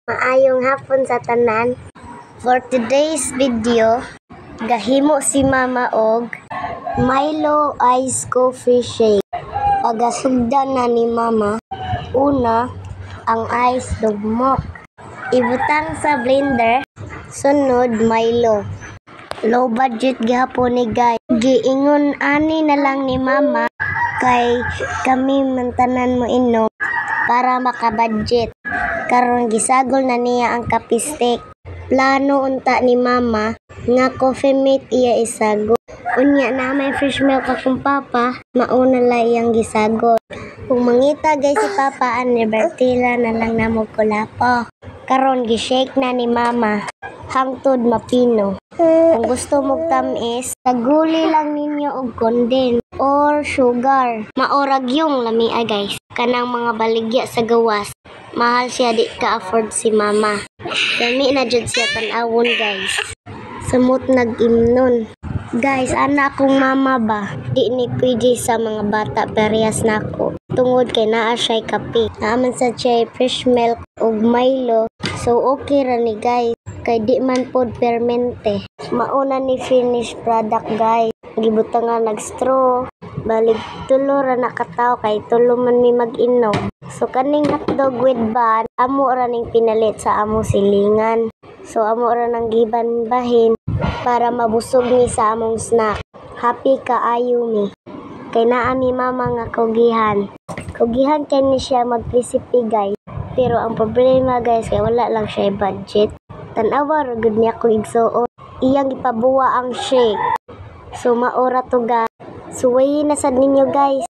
Maayong hapon sa tanan. For today's video, gahimo si Mama og Milo Ice Coffee Shake. Pagasugdan na ni Mama, una, ang ice dugmok. Ibutang sa blender, sunod Milo. Low budget gihapon ni guys. Giingon ani na lang ni Mama kay kami mantanan mo inom para makabudget. Karon gisagol na niya ang kapistek. Plano unta ni Mama nga coffee mate iya isagol. Unya na may fresh milk akong papa, mauna la iyang gisagol. Kung mangita guys si Papa, anibertila na lang namo kulapo. Karon gishake na ni Mama hangtod mapino. Kung gusto mong tamis, taguli lang ninyo og condense or sugar. Maorag yung lamia guys. Kanang mga baligya sa gawas. Mahal siya, di ka-afford si Mama. Dami na dyan siya tanawon guys. Samot nag-imnon. Guys, anak akong mama ba? Di ni pwede sa mga bata, periyas na ako. Tungod kay naa siya'y kape. Naaman sa siya'y fresh milk ug Milo. So okay ra ni guys. Kay di man pod permente. Mauna ni finished product guys. Gibutang nga nag-straw. Balig tulo ra nakataw kay tulo man mi mag-inom. So kaning hotdog with bun, amo ra ning pinalit sa amo silingan. So amo ra nang giban bahin para mabusog ni sa among snack. Happy kaayo mi. Kay naa mi Mama nga kugihan. Kugihan kay ni siya mag-recipe guys. Pero ang problema guys kay wala lang siya budget. Tanawa ra gud niya ko igsuon. Iyang ipabuwa ang shake. So maora to guys. Suwayin na sad ninyo guys.